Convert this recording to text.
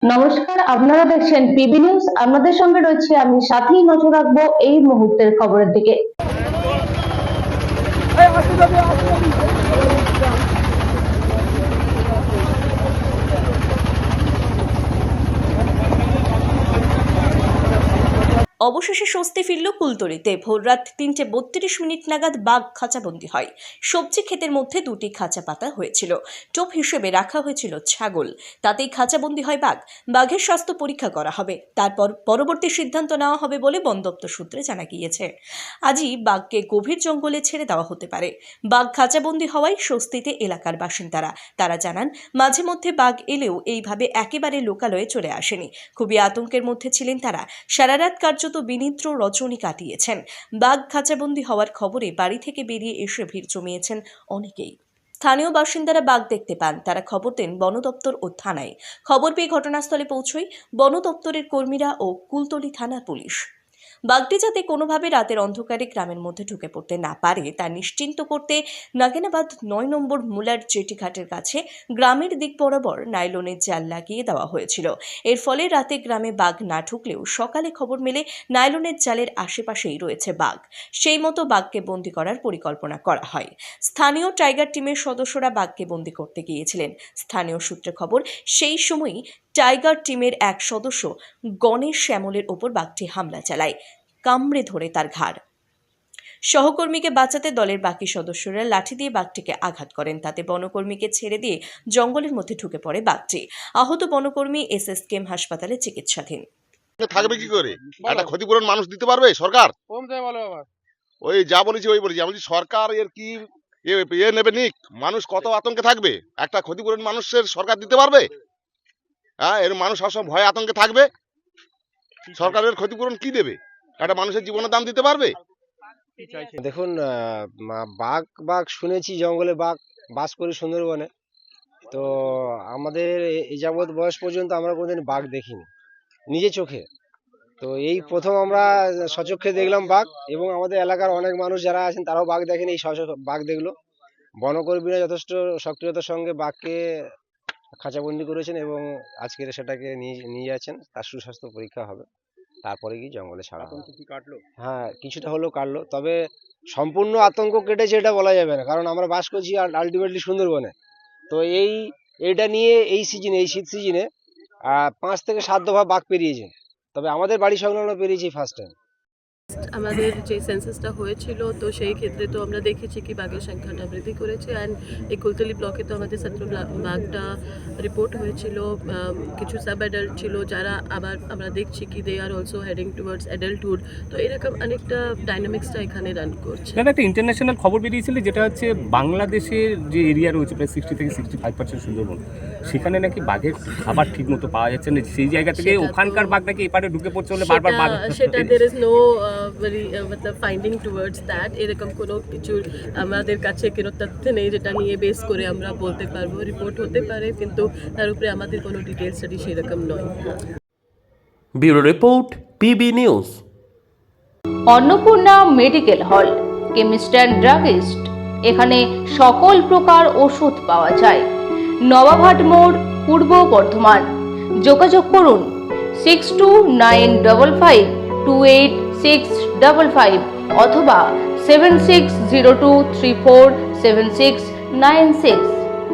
নমস্কার, আপনারা দেখছেন পিবি নিউজ। আপনাদের সঙ্গে রয়েছে আমি, সাথেই নজর রাখবো এই মুহূর্তের খবরের দিকে। অবশেষে স্বস্তি ফিরল কুলতলিতে। ভোররাত ৩:৩২ নাগাদ বাঘ খাঁচাবন্দি হয়। সবজি ক্ষেতের মধ্যে দুটি খাঁচা পাতা হয়েছিল। টোপ হিসেবে রাখা হয়েছিল ছাগল, তাতেই খাঁচাবন্দি হয় বাঘ। বাঘের স্বাস্থ্য পরীক্ষা করা হবে, তারপর পরবর্তী সিদ্ধান্ত নেওয়া হবে বলে বন দপ্তর সূত্রে জানা গিয়েছে। আজই বাঘকে গভীর জঙ্গলে ছেড়ে দেওয়া হতে পারে। বাঘ খাঁচাবন্দি হওয়ায় স্বস্তিতে এলাকার বাসিন্দারা। তারা জানান, মাঝে মধ্যে বাঘ এলেও এইভাবে একেবারে লোকালয়ে চলে আসেনি। খুবই আতঙ্কের মধ্যে ছিলেন তারা। সারা রাত কার্যত বিনিদ্র রজনী কাটিয়েছেন। বাঘ খাঁচাবন্দি হওয়ার খবরে বাড়ি থেকে বেরিয়ে এসে ভিড় জমিয়েছেন অনেকেই। স্থানীয় বাসিন্দারা বাঘ দেখতে পান, তারা খবর দেন বন দপ্তর ও থানায়। খবর পেয়ে ঘটনাস্থলে পৌঁছয় বন দপ্তরের কর্মীরা ও কুলতলি থানার পুলিশ। বাঘটি যাতে কোনোভাবে রাতের অন্ধকারে গ্রামের মধ্যে ঢুকে পড়তে না পারে তা নিশ্চিন্ত করতে নাগিনাবাদ ৯ নম্বর মুলার জেটি ঘাটের কাছে গ্রামের দিক বরাবর নাইলনের জাল লাগিয়ে দেওয়া হয়েছিল। এর ফলে রাতে গ্রামে বাঘ না ঢুকলেও সকালে খবর মেলে নাইলনের জালের আশেপাশেই রয়েছে বাঘ। সেই মতো বাঘকে বন্দি করার পরিকল্পনা করা হয়। স্থানীয় টাইগার টিমের সদস্যরা বাঘকে বন্দি করতে গিয়েছিলেন। স্থানীয় সূত্রে খবর, সেই সময়ই টাইগার টিমের এক সদস্য গণেশ শ্যামলের ওপর বাঘটি হামলা চালায়, কামড়ে ধরে তার ঘাড়। সহকর্মীকে বাঁচাতে দলের বাকি সদস্যরা লাঠি দিয়ে বাঘটিকে আঘাত করেন, তাতে বনকর্মীকে ছেড়ে দিয়ে জঙ্গলের মধ্যে ঢুকে পড়ে বাঘটি। আহত বনকর্মী এসএসকেএম হাসপাতালে চিকিৎসাধীন। থাকবে কি করে? একটা ক্ষতিপূরণ মানুষ দিতে পারবে সরকার? ওই যা বলেছি ওই বলেছি, আমি সরকার এর কি নেবে নিক, মানুষ কত আতঙ্কে থাকবে? একটা ক্ষতিপূরণ মানুষের সরকার দিতে পারবে? হ্যাঁ, এর মানুষ সবসময় ভয় আতঙ্কে থাকবে। সরকারের ক্ষতিপূরণ কি দেবে? একটা মানুষের জীবনের দাম দিতে পারবে? দেখুন, বাঘ বাঘ শুনেছি, জঙ্গলে বাঘ বাস করে সুন্দরবনে। তো আমাদের এই যাবৎ বয়স পর্যন্ত আমরা কোনোদিন বাঘ দেখিনি নিজে চোখে। তো এই প্রথম আমরা সচক্ষে দেখলাম বাঘ, এবং আমাদের এলাকার অনেক মানুষ যারা আছেন তারাও বাঘ দেখেন, এই বাঘ দেখলো। বনকর্মীরা যথেষ্ট সক্রিয়তার সঙ্গে বাঘকে খাঁচাবন্দি করেছেন এবং আজকে সেটাকে নিয়ে যাচ্ছেন, তার সুস্বাস্থ্য পরীক্ষা হবে, তারপরে কি জঙ্গলে ছাড়া হবে। হ্যাঁ, কিছুটা হলেও কাটলো, তবে সম্পূর্ণ আতঙ্ক কেটেছে এটা বলা যাবে না, কারণ আমরা বাস করছি আলটিমেটলি সুন্দরবনে। তো এইটা নিয়ে এই শীত সিজনে 5 থেকে 7 দফা বাঘ পেরিয়েছে, তবে আমাদের বাড়ি সংলগ্ন পেরিয়েছি ফার্স্ট টাইম। আমাদের যে সেন্সাসটা হয়েছিল, তো সেই ক্ষেত্রে তো আমরা দেখেছি কি বাঘের সংখ্যাটা বৃদ্ধি করেছে। অ্যান্ড এই কুলতলি ব্লকে তো আমাদের 17 বাঘটা রিপোর্ট হয়েছিল। কিছু সাব অ্যাডাল্ট ছিল, যারা আবার আমরা দেখছি কি they are also heading towards adulthood. তো এরকম অনেকটা ডাইনামিক্সটা এখানে রান করছে। একটা ইন্টারন্যাশনাল খবর বেরিয়েছিল, যেটা হচ্ছে বাংলাদেশের যে এরিয়া রয়েছে প্রায় 60 থেকে 65% সুন্দরবন, সেখানে নাকি বাঘের খাবার ঠিক মতো পাওয়া যাচ্ছে না। সেই জায়গা থেকে ওখানকার বাঘ নাকি এপারে ঢুকে পড়ছে বলে বারবার বাঘ, সেটা there is no finding towards that. এরকম কোনো কিছু আমাদের কাছে কোনো তথ্য নেই যেটা নিয়ে বেস করে আমরা বলতে পারবো। রিপোর্ট হতে পারে, কিন্তু তার উপরে আমাদের কোনো ডিটেইলস স্টাডি সেরকম নয়। Bureau report, PB news. Annapurna medical hall, chemist and druggist. এখানে সকল প্রকার ওষুধ পাওয়া যায়। নবাবহাট মোড়, পূর্ব বর্ধমান। যোগাযোগ করুন 6295528655 অথবা 7602347696।